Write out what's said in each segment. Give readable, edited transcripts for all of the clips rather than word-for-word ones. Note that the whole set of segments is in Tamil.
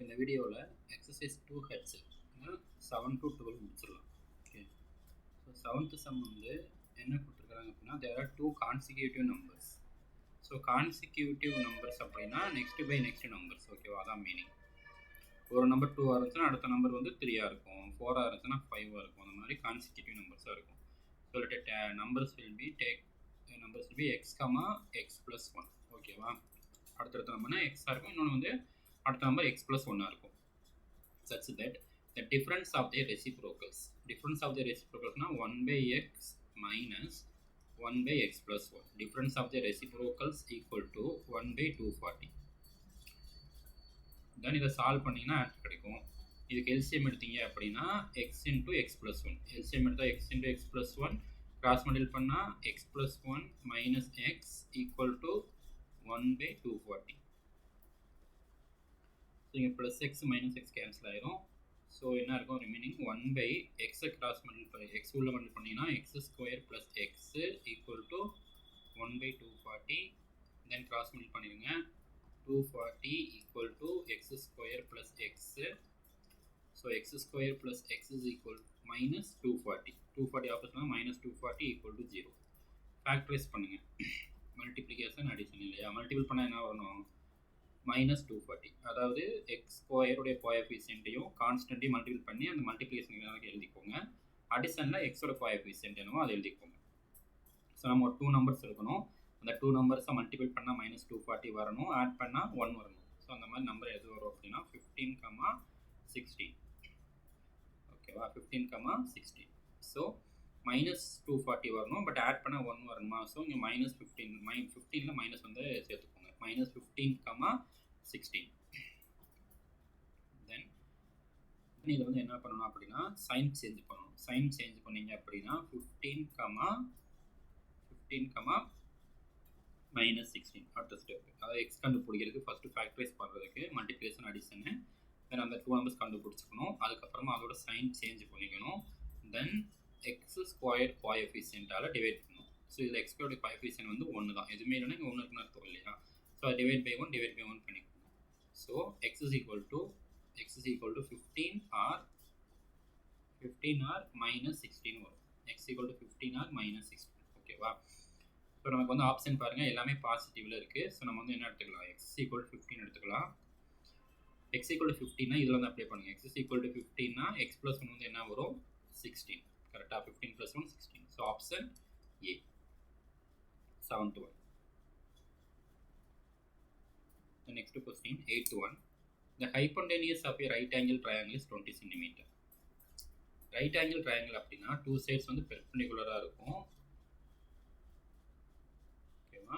இந்த வீடியோவில் எக்ஸசைஸ் 2 ஹெட்ஸ் 7 to 12 முடிச்சிடலாம். ஓகே, ஸோ 7th சம் வந்து என்ன கொடுத்துருக்குறாங்க அப்படின்னா there are 2 consecutive numbers. So consecutive numbers அப்படின்னா நெக்ஸ்ட் பை நெக்ஸ்ட் நம்பர்ஸ். ஓகேவா, அதான் மீனிங். ஒரு நம்பர் 2 இருந்துச்சுன்னா அடுத்த நம்பர் வந்து 3 இருக்கும், 4 இருந்துச்சுன்னா 5 இருக்கும். அந்த மாதிரி கான்சிக்யூட்டிவ் நம்பர்ஸாக இருக்கும். So numbers will be X comma X plus 1. ஓகேவா, அடுத்தடுத்த நம்பர்னா எக்ஸாக இருக்கும், இன்னொன்று வந்து அடுத்த நம்பர் எக்ஸ் ப்ளஸ் 1 இருக்கும். such that the difference of the reciprocals னா 1 by x minus 1 by x plus 1. difference of the reciprocals equal to 1 by 240. then இதை சால்வ் பண்ணிங்கன்னா ஆன்சர் கிடைக்கும். இதுக்கு எல்சிஎம் எடுத்தீங்க அப்படின்னா x into x plus 1. LCM எடுத்தால் x into x plus 1 cross multiple பண்ணால் x plus 1 minus x equal to 1 by 240. So இங்கே plus x minus x cancel ஆயிரும். ஸோ என்ன இருக்கும், ரிமைனிங் 1 by எக்ஸை கிராஸ் மல்டிபிள் எக்ஸ் உள்ள மல்டிபிள் பண்ணிங்கன்னா x square plus x equal to 1 by 240. Then cross multiple பண்ணிடுங்க, 240 equal to x square plus x. So x square plus x is equal minus 240 ஆப்போசிட்னா மைனஸ் 240 ஈக்குவல் டு 0. ஃபேக்டரைஸ் பண்ணுங்கள், மல்டிப்ளிகேஷன் அடிஷன் இல்லையா, மல்டிபிள் பண்ணால் என்ன வரணும், மைனஸ் 240. அதாவது எக்ஸ் ஸ்கொயருடைய கோஎஃபிஷியன்ட்டையும் கான்ஸ்டன்ட்டையும் மல்டிபிள் பண்ணி அந்த மல்டிப்ளிகேஷன் எழுதிக்கோங்க. அடிஷனில் எக்ஸோட கோஎஃபிஷியன்ட் என்னவோ அதை எழுதிக்கோங்க. ஸோ நம்ம ஒரு 2 நம்பர்ஸ் இருக்கணும், அந்த 2 நம்பர்ஸை மல்டிபிள் பண்ணால் மைனஸ் 240 வரணும், ஆட் பண்ணால் 1 வரணும். ஸோ அந்த மாதிரி நம்பர் எது வரும் அப்படின்னா 15, 16. ஓகேவா, 15, 16. ஸோ மைனஸ் 240 வரணும், பட் ஆட் பண்ணால் 1 வரணுமா. ஸோ இங்கே மைனஸ் 15ல் மைனஸ் வந்து சேர்த்துக்கோங்க, மைனஸ் 15, 16. தென் இது வந்து என்ன பண்ணணும் அப்படின்னா சைன் சேஞ்ச் பண்ணணும். சைன் சேஞ்ச் பண்ணீங்க அப்படின்னா 15, மைனஸ் 16 அடுத்த ஸ்டெப். அதாவது எக்ஸ் கண்டுபிடிக்கிறதுக்கு ஃபஸ்ட்டு ஃபேக்டரைஸ் பண்ணுறதுக்கு மல்டிப்ளிகேஷன் அடிஷனு. தென் அந்த 2 நம்பர்ஸ் கண்டுபிடிச்சிக்கணும், அதுக்கப்புறமா அதோட சைன் சேஞ்ச் பண்ணிக்கணும். தென் எக்ஸ் ஸ்கொயர் கோஎஃபிஷியன்ட்டால் டிவைட் பண்ணணும். ஸோ இதில் எக்ஸ்கோட கோஎஃபிஷியன்ட் வந்து 1 தான், எதுவுமே இல்லைன்னா இங்கே 1 இருக்குன்னு அர்த்தம் இல்லையா. ஸோ டிவைட் பை 1 பண்ணிக்கோங்க. So x is equal to 15 or minus 16 வரும். x equal to 15 or minus 16. ஓகேவா, ஸோ நமக்கு வந்து ஆப்ஷன் பாருங்கள் எல்லாமே பாசிட்டிவில் இருக்குது. ஸோ நம்ம வந்து என்ன எடுத்துக்கலாம், x equal to 15 எடுத்துக்கலாம். x equal to 15னா இதில் வந்து அப்ளை பண்ணுங்கள். x equal to 15னா x plus 1 வந்து என்ன வரும், 16. கரெக்டாக 15 plus 1 16. So option A 7th one. The next question, 8th one. The hypotenuse of a right angle triangle is 20 cm. Right angle triangle அப்படின்னா 2 sides வந்து பெர்பெண்டிகுலராக இருக்கும். ஓகேவா,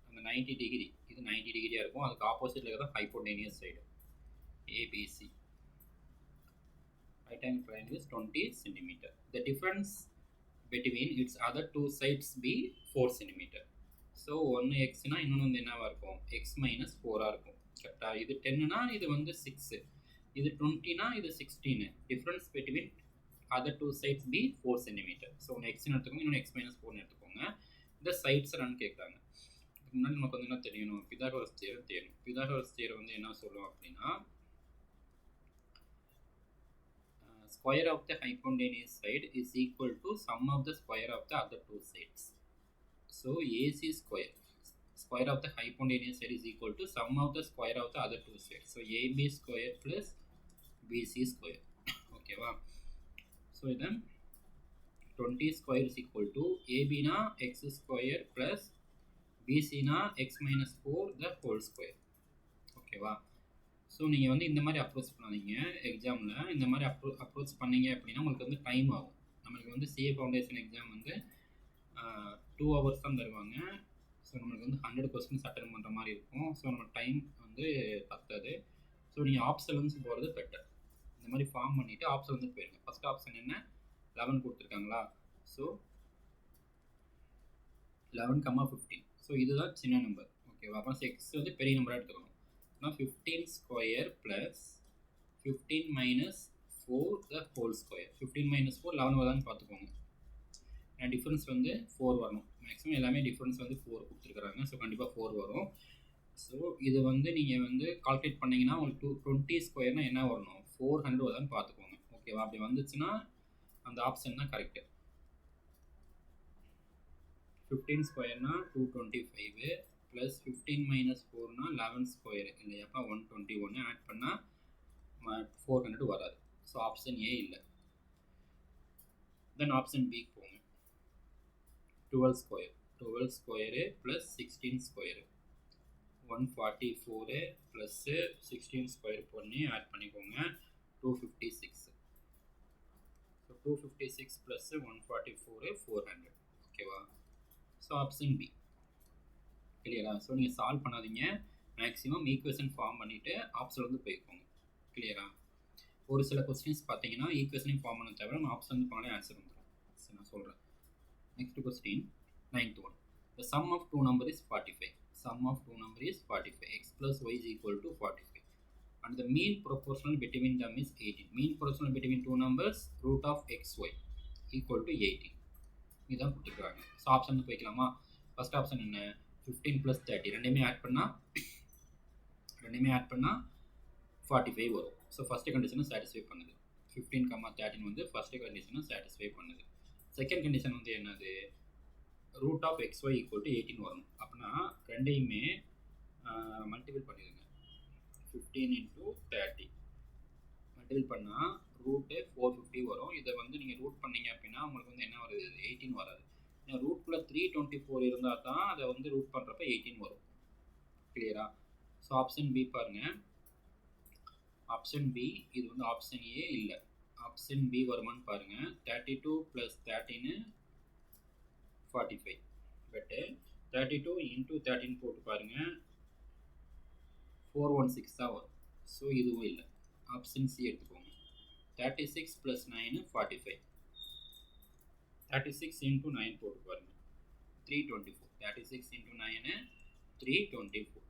அந்த 90 டிகிரி இது 90 டிகிரியாக இருக்கும், அதுக்கு ஆப்போசிட்டில் இருக்கிறது hypotenuse side ABC. Right angle triangle is 20 cm. The difference between its other 2 sides be 4 cm. So 1 எக்ஸ்னா இன்னொன்று வந்து என்னவாக இருக்கும், எக்ஸ் மைனஸ் 4ஆக இருக்கும். கரெக்டாக, இது 10னா இது வந்து 6, இது 20னா இது 16. Difference between other 2 sides B 4 cm. So ஒன்று எக்ஸ்னு எடுத்துக்கோங்க, இன்னொன்று எக்ஸ் மைனஸ் 4னு எடுத்துக்கோங்க. இந்த சைட்ஸ் என்னன்னு கேட்குறாங்க. இதுக்கு முன்னாடி நமக்கு வந்து என்ன தெரியணும், பிதாகோரஸ் தியரம் தெரியணும். பிதாகோரஸ் தியரம் வந்து என்ன சொல்லுவோம் அப்படின்னா square of the hypotenuse side is equal to sum of the square of the other 2 sides. So AC square of the hypotenuse side is equal to sum of the square of the other 2 sides. So AB square plus BC square. Okay va. So then 20 square is equal to AB na x square plus BC na x minus 4 the whole square. Okay va. So நீங்கள் வந்து இந்த மாதிரி அப்ரோச் பண்ணாதீங்க எக்ஸாமில். இந்த மாதிரி அப்ரோச் பண்ணீங்க அப்படின்னா உங்களுக்கு வந்து டைம் ஆகும். நம்மளுக்கு வந்து CA ஃபவுண்டேஷன் எக்ஸாம் வந்து 2 hours தான் தருவாங்க. ஸோ நம்மளுக்கு வந்து 100 questions அட்டன் பண்ணுற மாதிரி இருக்கும். ஸோ நம்ம டைம் வந்து பத்தாது. ஸோ நீங்கள் ஆப்ஷன்ஸ் போகிறது பெட்டர். இந்த மாதிரி ஃபார்ம் பண்ணிவிட்டு ஆப்ஷன் வந்து போயிருங்க. ஃபஸ்ட் ஆப்ஷன் என்ன, 11 கொடுத்துருக்காங்களா. ஸோ 11, 15. ஸோ இதுதான் சின்ன நம்பர். ஓகேவா, அப்புறம் எக்ஸ் வந்து பெரிய நம்பராக எடுத்துக்கணும். 15 square plus 15 minus 4 the whole square. 15 minus 4 11 வருதான்னு பார்த்துக்கோங்க. டிஃப்ரென்ஸ் வந்து 4 வரணும். மேக்ஸிமம் எல்லாமே டிஃப்ரென்ஸ் வந்து 4 கொடுத்துருக்குறாங்க. ஸோ கண்டிப்பாக 4 வரும். ஸோ இது வந்து நீங்கள் வந்து கால்குலேட் பண்ணிங்கன்னா உங்களுக்கு 20 ஸ்கொயர்னால் என்ன வரணும் 400 வருதான்னு பார்த்துக்கோங்க. ஓகேவா? அப்படி வந்துச்சுன்னா அந்த ஆப்ஷன் தான் கரெக்டு. 15 ஸ்கொயர்னா 225 ப்ளஸ் 15 மைனஸ் 4னா 11 ஸ்கொயர் இல்லையாப்பா 121 ஆட் பண்ணால் 400 வராது. ஸோ ஆப்ஷன் ஏ இல்லை. தென் ஆப்ஷன் பி போங்க. 12 square plus 16 square 144 plus 16 square பண்ணி ஆட் பண்ணிக்கோங்க 256. So 256 plus 144 400. ஓகேவா? ஸோ ஆப்ஷன் பி கிளியரா? ஸோ நீங்கள் சால்வ் பண்ணாதீங்க, மேக்ஸிமம் ஈக்குவேஷன் ஃபார்ம் பண்ணிவிட்டு ஆப்ஷன் வந்து போய்க்கோங்க. கிளியரா? ஒரு சில கொஸ்டின்ஸ் பார்த்தீங்கன்னா ஈக்குவேஷனையும் ஃபார்ம் பண்ண தவிர நான் ஆப்ஷன் வந்து போனாலே ஆன்சர் வந்துடும். சரி, நான் சொல்கிறேன். Next question 9th one. The sum of two number is 45. Sum of two number is 45. X plus y is equal to 45. And the mean proportional between them is 18. Mean proportional between two numbers root of xy equal to 18. இதுதான் கொடுத்துருக்காங்க. ஸோ ஆப்ஷன் வந்து போய்க்கலாமா? ஃபர்ஸ்ட் ஆப்ஷன் என்ன? 15 ப்ளஸ் 30 ரெண்டுமே ஆட் பண்ணால் 45 வரும். ஸோ ஃபஸ்ட்டு கண்டிஷனை சாட்டிஸ்ஃபை பண்ணுது. 15, 13 வந்து ஃபஸ்ட்டு கண்டிஷனை சாட்டிஸ்ஃபை பண்ணுது. செகண்ட் கண்டிஷன் வந்து என்னது? Root of xy equal to 18 வரணும். அப்படின்னா ரெண்டையுமே மல்டிபிள் பண்ணிடுங்க. 15 இன்ட்டு 30 மல்டிபிள் பண்ணால் ரூட்டு 450 வரும். இதை வந்து நீங்கள் ரூட் பண்ணீங்க அப்படின்னா உங்களுக்கு வந்து என்ன வருது? 18 வராது. ஏன்னா ரூட்டில் 324 இருந்தால் தான் அதை வந்து ரூட் பண்ணுறப்ப 18 வரும். கிளியரா? ஸோ ஆப்ஷன் பி பாருங்கள். ஆப்ஷன் பி இது வந்து ஆப்ஷன் ஏ இல்லை. ஆப்ஷன் பி வருமானு பாருங்கள். 32 ப்ளஸ் 13 45. பட்டு 32 இன்ட்டு 13 போட்டு பாருங்கள் 416 தான் வரும். ஸோ இதுவும் இல்லை. ஆப்ஷன் சி எடுத்துக்கோங்க. 36 ப்ளஸ் 9 45. 36 இன்ட்டு 9 போட்டு பாருங்கள் 324. 36 இன்ட்டு 9 324.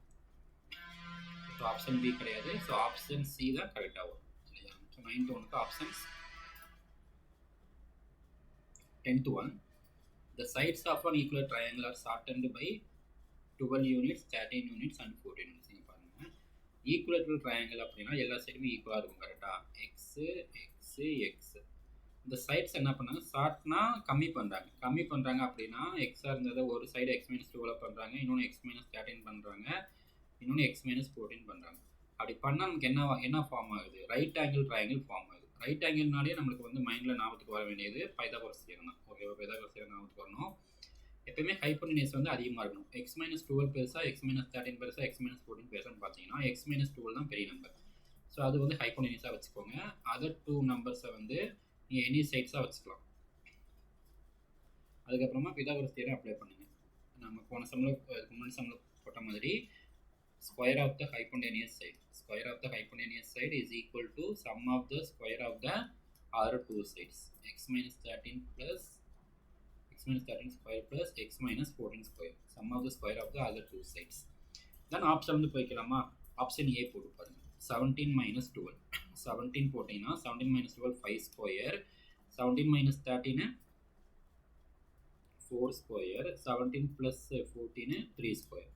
ஸோ ஆப்ஷன் பி கிடையாது. ஸோ ஆப்ஷன் சி தான் கரெக்டாக வரும் இல்லையா? ஸோ 9th ஒனுக்கு options. 10th one. The sides of an equilateral triangle are shortened by 12 units, 13 units and 14 units. நீங்கள் பாருங்கள், ஈக்குவலேட்ரல் ட்ரையாங்கிள் அப்படின்னா எல்லா சைடுமே ஈக்குவலாக இருக்கும். கரெக்டாக? X x x. இந்த சைட்ஸ் என்ன பண்ணாங்க? ஷார்ட்னா கம்மி பண்ணுறாங்க அப்படின்னா எக்ஸாக இருந்ததை ஒரு சைடு எக்ஸ் மைனஸ் 12 பண்ணுறாங்க, இன்னொன்று எக்ஸ் மைனஸ் 13 பண்ணுறாங்க, இன்னொன்று எக்ஸ் மைனஸ் 14 பண்ணுறாங்க. அப்படி பண்ணால் நமக்கு என்ன ஃபார்ம் ஆகுது? ரைட் ஆங்கிள் ட்ரையாங்கிள் ஃபார்ம் ஆகுது. ரைட் ஆங்கிள்னாலே நம்மளுக்கு வந்து மைண்டில் ஞாபகத்துக்கு வர வேண்டியது பைத்தாகோரஸ் தியரம் தான். ஓகேவா? பைத்தாகோரஸ் தியரம் ஞாபகத்துக்கு வரணும். எப்பவுமே ஹைப்போடென்யூஸ் வந்து அதிகமாக இருக்கணும். எக்ஸ் மைனஸ் 12 பெருசா, எக்ஸ் மைனஸ் 13 பெருசா, எக்ஸ் மைனஸ் 14 பெருசான்னு பார்த்தீங்கன்னா எக்ஸ் மைனஸ் 12 தான் பெரிய நம்பர். ஸோ அது வந்து ஹைப்போடென்யூஸாக வச்சுக்கோங்க. அதர் 2 நம்பர்ஸை வந்து நீங்கள் எனி சைட்ஸாக வச்சுக்கலாம். அதுக்கப்புறமா பைத்தாகோரஸ் தியரம் அப்ளை பண்ணுங்கள். நம்ம போன சம்மில் முன்னாடி சம்மில் போட்ட மாதிரி square of the hypotenuse side is equal to sum of the square of the other two sides. X minus 13 square plus x minus 14 square. Sum of the square of the other two sides. Then option வந்து போய்க்கலாமா? ஆப்ஷன் ஏ போட்டு பாருங்க. 17 minus 12. 17 போட்டிங்கன்னா 17 minus 12 5 square. 17 minus 13 4 square. 17 plus 14 3 square.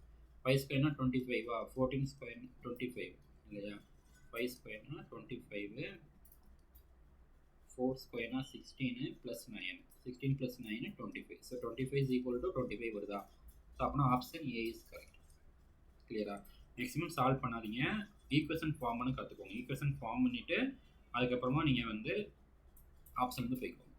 5 ஸ்கொயர்னா 25. 14 square 25 இல்லையா? 5 ஸ்கொயர்னா 25. 4 ஸ்கொயர்னா 16 plus 9. 16 plus 9 25. So 25 is equal to 25 வருதா? ஸோ அப்படின்னா ஆப்ஷன் ஏ இஸ் கரெக்ட். கிளியரா? மேக்ஸிமம் சால்வ் பண்ணாதீங்க, ஈக்குவேஷன் ஃபார்ம் பண்ண கற்றுக்கோங்க. ஈக்குவேஷன் ஃபார்ம் பண்ணிவிட்டு அதுக்கப்புறமா நீங்கள் வந்து ஆப்ஷன் வந்து போய்க்கோங்க.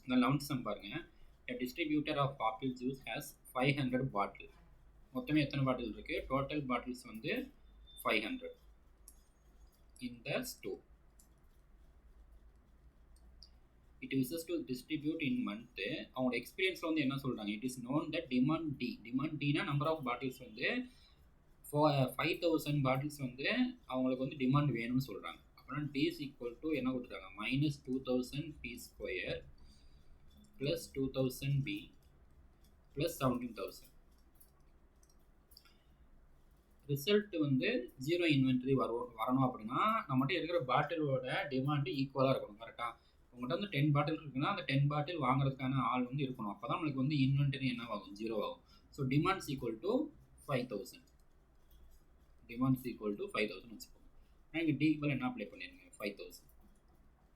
இந்த 11th சம் பாருங்கள். A distributor of apple juice has 500 bottles. மொத்தமே எத்தனை பாட்டில் இருக்கு? டோட்டல் பாட்டில்ஸ் வந்து 500 in the store. It wishes to distribute in month. அவங்களோட எக்ஸ்பீரியன்ஸ்ல வந்து என்ன சொல்றாங்க? It is known that demand Dனா நம்பர் ஆஃப் பாட்டில்ஸ் வந்து 5000 பாட்டில்ஸ் வந்து அவங்களுக்கு வந்து டிமாண்ட் வேணும்னு சொல்றாங்க. அப்படின்னா D is equal to என்ன கொடுத்துருக்காங்க? -2000 P square plus 2000 B plus 17000. Result வந்து 0 இன்வென்ட்ரி வரணும் அப்படின்னா நம்மகிட்ட இருக்கிற பாட்டிலோட டிமாண்டு ஈக்குவலாக இருக்கணும். கரெக்டாக? உங்கள்கிட்ட வந்து 10 பாட்டில் இருக்குன்னா அந்த 10 பாட்டில் வாங்குறதுக்கான ஆள் வந்து இருக்கணும். அப்போ தான் நம்மளுக்கு வந்து இன்வென்ட்ரி என்ன ஆகும்? 0 ஆகும். So demands equal to 5000. Demands equal to 5000 வச்சுக்கோங்க. நான் இங்கே டிக்கு என்ன அப்ளை பண்ணிடுங்க, 5000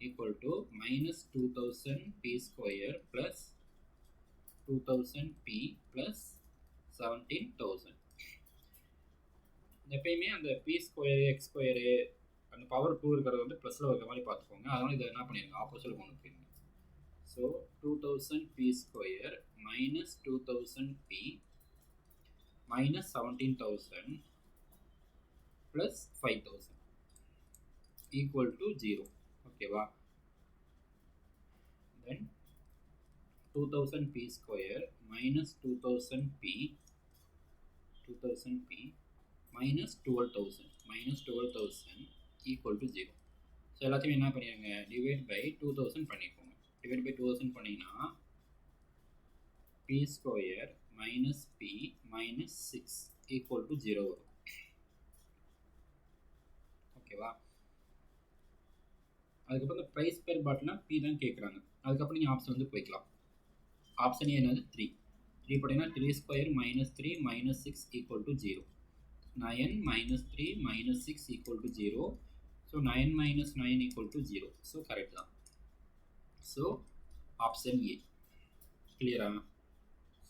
equal to minus 2000 B square plus 2000 B plus 17000. எப்பயுமே அந்த பி ஸ்கொயரு எக்ஸ் ஸ்கொயரு அந்த பவர் 2 இருக்கிறது வந்து ப்ளஸில் இருக்கிற மாதிரி பார்த்துக்கோங்க. அதனால் இதை என்ன பண்ணிடுங்க, ஆப்போசிட்டில் கொண்டு போயிருங்க. So 2000 B square minus 2000 B minus 17000 plus 5000 equal to 0. ஓகேவா? Then 2000 B square minus 2000 B minus 12000 equal to 0. So எல்லாத்தையும் என்ன பண்ணிடுங்க, டிவைட் பை 2000 பண்ணிக்கோங்க. டிவைட் பை 2000 பண்ணிங்கன்னா B square minus B minus 6 equal to 0 வரும். ஓகேவா? அதுக்கப்புறம் இந்த ப்ரைஸ் பெர் பாட்டில்னா பி தான் கேட்குறாங்க. அதுக்கப்புறம் நீங்கள் ஆப்ஷன் வந்து போய்க்கலாம். ஆப்ஷன் ஏ என்னது 3 போட்டிங்கன்னா 3 square minus 3 minus 6 equal to 0. 9 minus 3 minus 6 equal to 0. So 9 minus 9 equal to 0. So correct தான். ஸோ ஆப்ஷன் ஏ கிளியரா?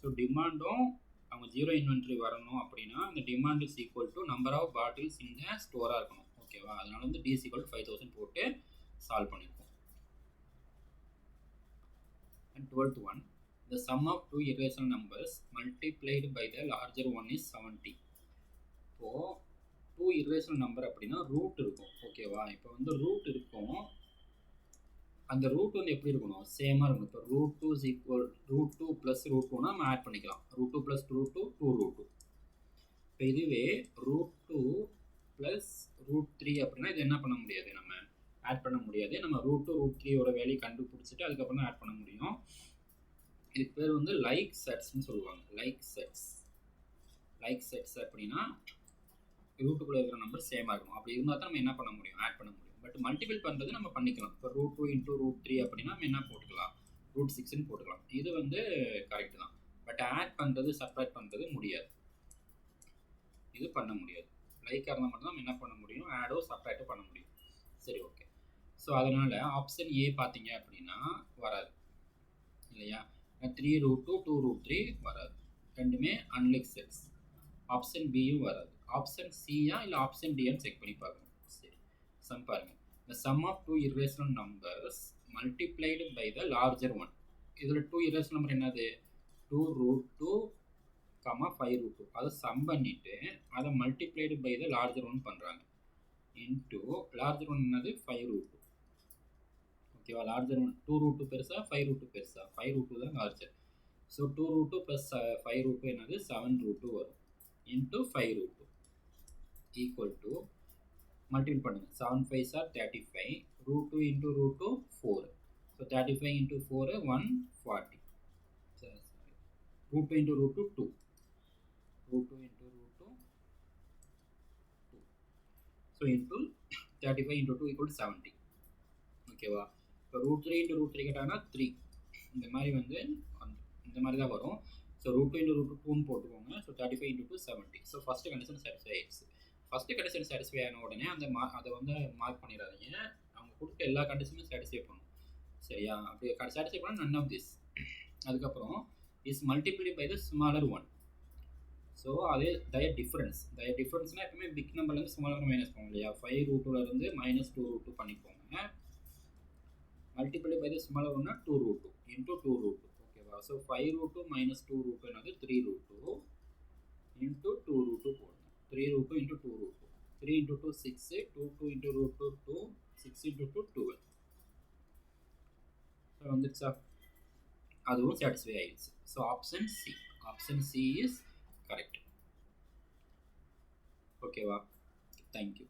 ஸோ டிமாண்டும் அவங்க 0 இன்வென்ட்ரி வரணும் அப்படின்னா அந்த demand is equal to number of bottles இந்த ஸ்டோராக இருக்கணும். ஓகேவா? அதனால வந்து டி இஸ் ஈக்குவல் டு 5000 போட்டு சால்வ் பண்ணியிருக்கோம். And 12th one, the sum of two irrational numbers multiplied by the larger one is 70. இப்போது 2 irrational நம்பர் அப்படின்னா ரூட் இருக்கும். ஓகேவா? இப்போ வந்து ரூட் இருக்கும், அந்த ரூட் வந்து எப்படி இருக்கணும், சேமாக இருக்கணும். இப்போ √2 இஸ் ஈக்குவல் √2 ப்ளஸ் √2னா நம்ம ஆட் பண்ணிக்கலாம். √2 ப்ளஸ் √2 2√2. இப்போ இதுவே √2 ப்ளஸ் √3 அப்படின்னா இது என்ன பண்ண முடியாது, நம்ம ஆட் பண்ண முடியாது. நம்ம √2 √3யோட வேல்யூ கண்டுபிடிச்சிட்டு அதுக்கப்புறம் தான் ஆட் பண்ண முடியும். இதுக்கு பேர் வந்து லைக் செட்ஸ்ன்னு சொல்லுவாங்க. லைக் செட்ஸ் அப்படின்னா ரூட்டுக்குள்ளே இருக்கிற நம்பர் சேமாக இருக்கும். அப்படி இருந்தால் தான் நம்ம என்ன பண்ண முடியும், ஆட் பண்ண முடியும். பட் மல்டிபிள் பண்ணுறது நம்ம பண்ணிக்கலாம். இப்போ √2 இன்ட்டு √3 அப்படின்னா நம்ம என்ன போட்டுக்கலாம், √6ன்னு போட்டுக்கலாம். இது வந்து கரெக்ட் தான். பட் ஆட் பண்ணுறது சப்ராக்ட் பண்ணுறது முடியாது, இது பண்ண முடியாது. லைக்காக இருந்தால் மட்டும் நம்ம என்ன பண்ண முடியும், ஆடோ சப்ராக்டோ பண்ண முடியும். சரி, ஓகே. ஸோ அதனால் ஆப்ஷன் ஏ பார்த்தீங்க அப்படின்னா வராது இல்லையா. 3√2 2√3 வராது, ரெண்டுமே அன்லைக் செட்ஸ். ஆப்ஷன் பியும் வராது. ஆப்ஷன் சியா இல்லை ஆப்ஷன் டியான்னு செக் பண்ணி பார்க்கணும். சரி, சம் பாருங்கள். the sum of two irrational numbers multiplied by the larger one. இதில் 2 irrational நம்பர் என்னது, 2√2, 5√2. அதை சம் பண்ணிவிட்டு அதை multiplied by the larger one பண்ணுறாங்க. இன்ட்டு லார்ஜர் ஒன் என்னது 5√2. ஓகேவா? லார்ஜர் ஒன் 2√2 பெருசா 5√2 பெருசா, 5√2 தான் லார்ஜர். ஸோ 2√2 ப்ளஸ் 5√2 என்னது 7√2 வரும். இன்ட்டு 5√2 ஈக்குவல் டு மல்டிபிள் பண்ணுங்க. 7 5s are 35. √2 into √2 4. So 35 into 4 140. சரி, √2 into √2 2. √2 into √2 2. So into 35 into 2 equal to 70. ஓகேவா? இப்போ √3 இன்ட்டு √3 கேட்டாங்கன்னா 3. இந்த மாதிரி வந்து இந்த மாதிரி தான் வரும். ஸோ √2 இன்ட்டு √2 2ன்னு போட்டுக்கோங்க. So 35 into 2 70. So first condition satisfy ஆயிடுச்சு. ஃபஸ்ட்டு கண்டிஷன் சாட்டிஸ்ஃபை ஆன உடனே அதை வந்து மார்க் பண்ணிடாதீங்க. அவங்க கொடுத்த எல்லா கண்டிஷனும் சாட்டிஸ்ஃபை பண்ணணும். சரியா? அப்படி சாட்டிஸ்ஃபை பண்ணால் நன் ஆஃப் திஸ். அதுக்கப்புறம் is multiply by the smaller one. So அதே டிஃபரன்ஸ்னால் எப்பவுமே பிக் நம்பர்லேருந்து ஸ்மாலர் நம்பர் மைனஸ் பண்ணுவோம் இல்லையா. 5√2லேருந்து -2√2 பண்ணிக்கோங்க. மல்டிப்ளை பை த ஸ்மாலர் ஒன்னா 2√2 இன்ட்டு 2√2. ஓகேவா? ஸோ 5√2 -2√2 என்னது 3√2 இன்ட்டு 2√2 போடுங்க. 3√2 into 2√2. 3 into 2 6. 2 into √2 2. 6 into 2 12. So வந்துடுச்சா? அதுவும் சாட்டிஸ்ஃபை ஆயிடுச்சு. So option C is correct. ஓகேவா? தேங்க்யூ.